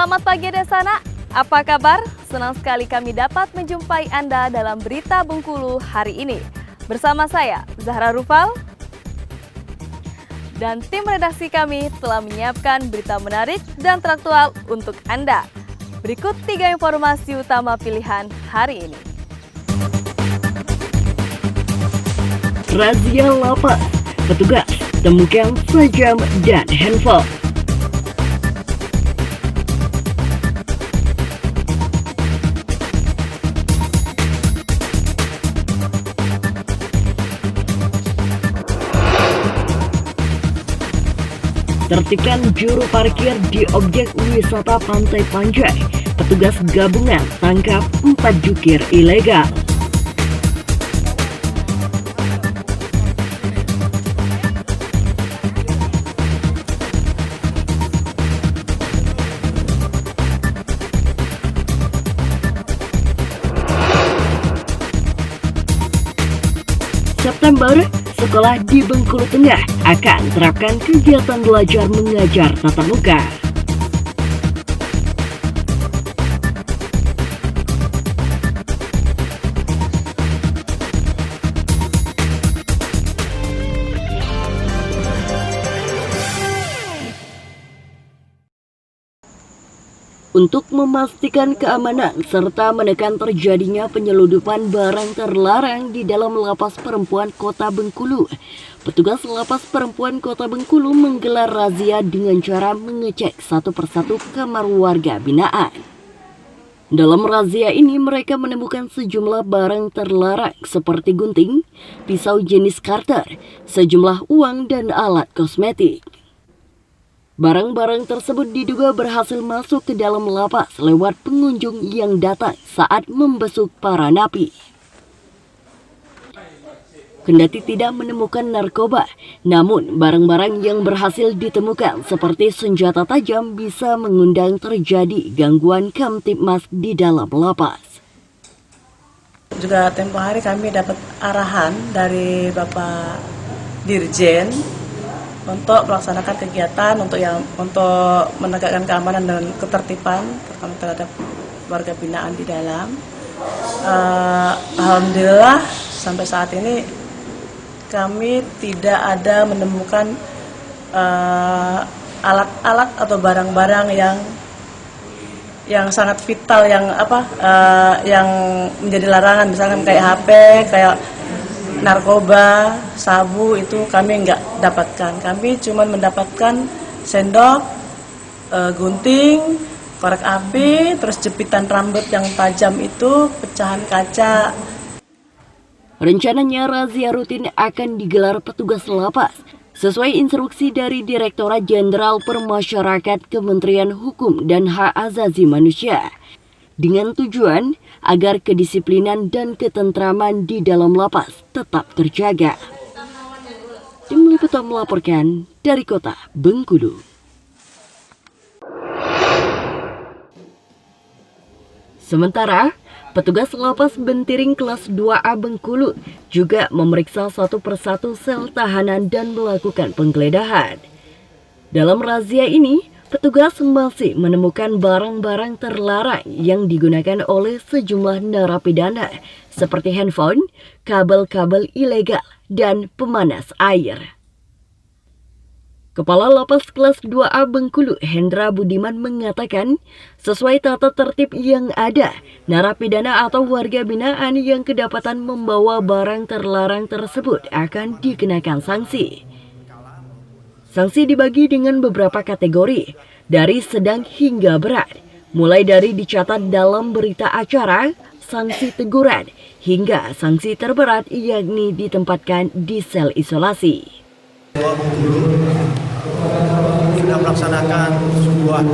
Selamat pagi Desana, apa kabar? Senang sekali kami dapat menjumpai Anda dalam Berita Bengkulu hari ini. Bersama saya, Zahra Rufal, dan tim redaksi kami telah menyiapkan berita menarik dan teraktual untuk Anda. Berikut 3 informasi utama pilihan hari ini. Razia lapas, petugas temukan sajam dan handphone. Tertibkan juru parkir di objek wisata Pantai Panjai. Petugas gabungan tangkap 4 jukir ilegal. September, sekolah di Bengkulu Tengah akan terapkan kegiatan belajar mengajar tatap muka. Untuk memastikan keamanan serta menekan terjadinya penyeludupan barang terlarang di dalam Lapas Perempuan Kota Bengkulu, petugas Lapas Perempuan Kota Bengkulu menggelar razia dengan cara mengecek satu persatu kamar warga binaan. Dalam razia ini mereka menemukan sejumlah barang terlarang seperti gunting, pisau jenis cutter, sejumlah uang dan alat kosmetik. Barang-barang tersebut diduga berhasil masuk ke dalam lapas lewat pengunjung yang datang saat membesuk para napi. Kendati tidak menemukan narkoba, namun barang-barang yang berhasil ditemukan seperti senjata tajam bisa mengundang terjadi gangguan Kamtibmas di dalam lapas. Juga tempo hari kami dapat arahan dari Bapak Dirjen untuk melaksanakan kegiatan untuk menegakkan keamanan dan ketertiban terhadap warga binaan di dalam. Alhamdulillah sampai saat ini kami tidak ada menemukan alat-alat atau barang-barang yang sangat vital yang menjadi larangan, misalkan kayak HP, kayak narkoba, sabu, itu kami nggak dapatkan. Kami cuma mendapatkan sendok, gunting, korek api, terus jepitan rambut yang tajam itu, pecahan kaca. Rencananya razia rutin akan digelar petugas lapas sesuai instruksi dari Direktorat Jenderal Permasyarakat Kementerian Hukum dan Hak Asasi Manusia, dengan tujuan agar kedisiplinan dan ketentraman di dalam lapas tetap terjaga. Tim Liputan melaporkan dari Kota Bengkulu. Sementara, petugas lapas Bentiring kelas 2A Bengkulu juga memeriksa satu persatu sel tahanan dan melakukan penggeledahan. Dalam razia ini, petugas masih menemukan barang-barang terlarang yang digunakan oleh sejumlah narapidana seperti handphone, kabel-kabel ilegal, dan pemanas air. Kepala Lapas Kelas 2A Bengkulu, Hendra Budiman mengatakan, sesuai tata tertib yang ada, narapidana atau warga binaan yang kedapatan membawa barang terlarang tersebut akan dikenakan sanksi. Sanksi dibagi dengan beberapa kategori, dari sedang hingga berat, mulai dari dicatat dalam berita acara, sanksi teguran, hingga sanksi terberat yakni ditempatkan di sel isolasi. Bengkulu sudah melaksanakan sebuah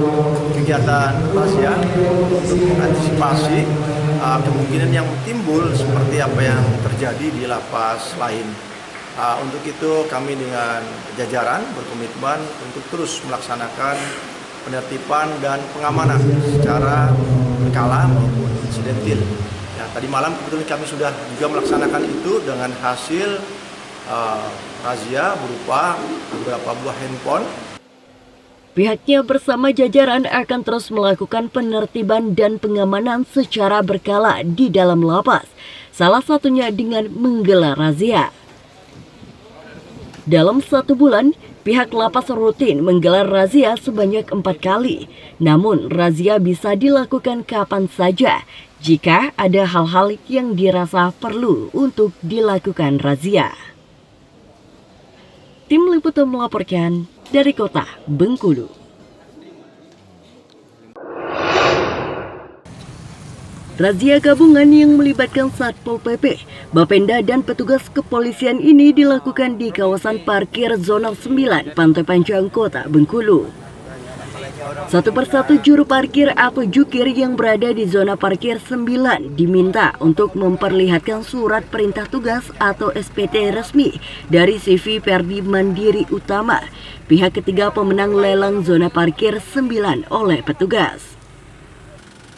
kegiatan razia untuk mengantisipasi kemungkinan yang timbul seperti apa yang terjadi di lapas lain. Untuk itu kami dengan jajaran berkomitmen untuk terus melaksanakan penertiban dan pengamanan secara berkala maupun insidentil. Ya, tadi malam kebetulan kami sudah juga melaksanakan itu dengan hasil razia berupa beberapa buah handphone. Pihaknya bersama jajaran akan terus melakukan penertiban dan pengamanan secara berkala di dalam lapas, salah satunya dengan menggelar razia. Dalam 1 bulan, pihak lapas rutin menggelar razia sebanyak 4 kali. Namun, razia bisa dilakukan kapan saja jika ada hal-hal yang dirasa perlu untuk dilakukan razia. Tim Liputan melaporkan dari kota Bengkulu. Razia gabungan yang melibatkan Satpol PP, Bapenda dan petugas kepolisian ini dilakukan di kawasan parkir zona 9 Pantai Panjang Kota Bengkulu. Satu persatu juru parkir atau jukir yang berada di zona parkir 9 diminta untuk memperlihatkan surat perintah tugas atau SPT resmi dari CV Perdi Mandiri Utama, pihak ketiga pemenang lelang zona parkir 9 oleh petugas.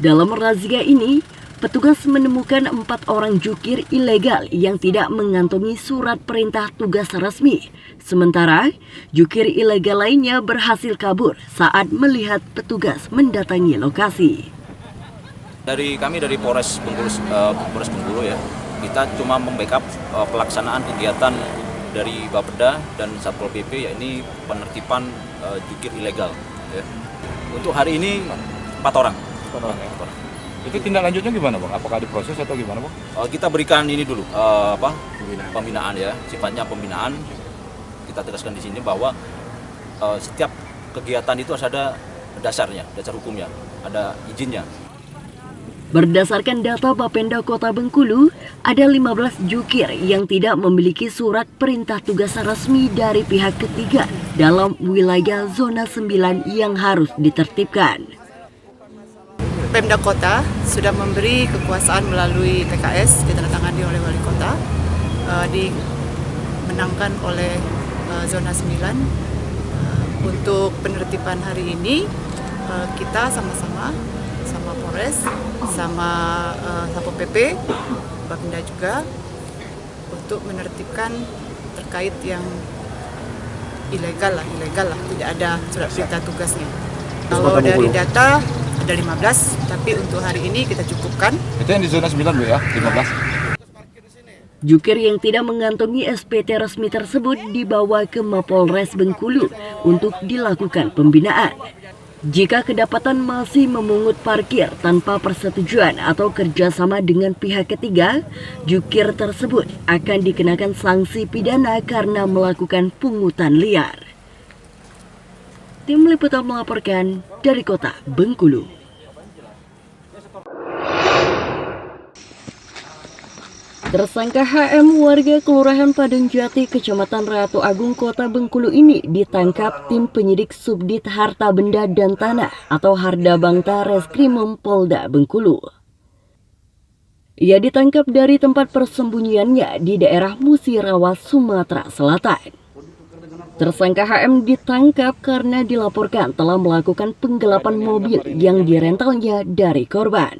Dalam razia ini, petugas menemukan 4 orang jukir ilegal yang tidak mengantongi surat perintah tugas resmi. Sementara, jukir ilegal lainnya berhasil kabur saat melihat petugas mendatangi lokasi. Kami dari Polres Bengkulu ya, kita cuma membackup pelaksanaan kegiatan dari Bapeda dan Satpol PP, yakni penertiban jukir ilegal. Ya. Untuk hari ini 4 orang. Itu tindak lanjutnya gimana, Bang? Apakah diproses atau gimana, Bang? Kita berikan ini dulu, pembinaan ya, sifatnya pembinaan. Kita tegaskan di sini bahwa setiap kegiatan itu harus ada dasarnya, dasar hukumnya, ada izinnya. Berdasarkan data Bapenda Kota Bengkulu, ada 15 jukir yang tidak memiliki surat perintah tugas resmi dari pihak ketiga dalam wilayah zona 9 yang harus ditertibkan. Pemda Kota sudah memberi kekuasaan melalui PKS ditandatangani oleh Wali Kota, dimenangkan oleh zona 9. Untuk penertiban hari ini kita sama-sama sama Polres, sama Satpol PP, Bapenda juga untuk menertibkan terkait yang ilegal lah, tidak ada surat perintah tugasnya. Kalau dari data ada 15, tapi untuk hari ini kita cukupkan. Itu yang di zona 9, Bu ya, 15. Jukir yang tidak mengantongi SPT resmi tersebut dibawa ke Mapolres Bengkulu untuk dilakukan pembinaan. Jika kedapatan masih memungut parkir tanpa persetujuan atau kerjasama dengan pihak ketiga, jukir tersebut akan dikenakan sanksi pidana karena melakukan pungutan liar. Tim Liputan melaporkan dari kota Bengkulu. Tersangka HM warga Kelurahan Padungjati, Kecamatan Ratu Agung, Kota Bengkulu ini ditangkap tim penyidik Subdit Harta Benda dan Tanah atau Harda Bangta Reskrimum Polda Bengkulu. Ia ditangkap dari tempat persembunyiannya di daerah Musirawas, Sumatera Selatan. Tersangka HM ditangkap karena dilaporkan telah melakukan penggelapan mobil yang direntalnya dari korban.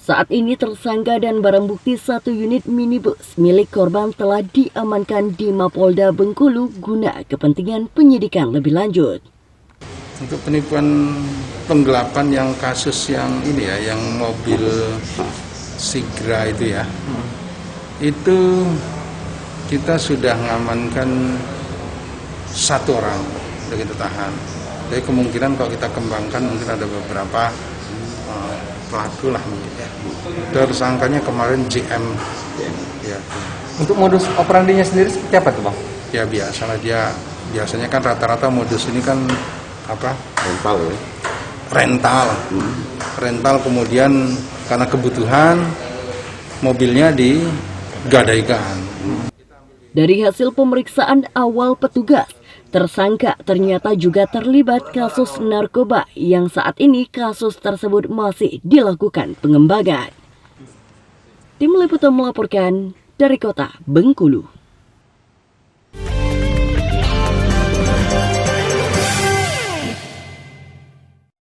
Saat ini tersangka dan barang bukti 1 unit minibus milik korban telah diamankan di Mapolda Bengkulu guna kepentingan penyidikan lebih lanjut. Untuk penipuan penggelapan yang kasus yang ini ya, yang mobil Sigra itu ya, itu kita sudah mengamankan 1 orang sudah kita tahan. Jadi kemungkinan kalau kita kembangkan mungkin ada beberapa pelaku lah mungkin. Tersangkanya kemarin JM. Ya. Untuk modus operandinya sendiri seperti apa tuh, Bang? Ya biasalah, dia biasanya kan rata-rata modus ini kan apa? Rental ya. Rental kemudian karena kebutuhan mobilnya digadaikan. Dari hasil pemeriksaan awal petugas, tersangka ternyata juga terlibat kasus narkoba yang saat ini kasus tersebut masih dilakukan pengembangan. Tim Liputan melaporkan dari kota Bengkulu.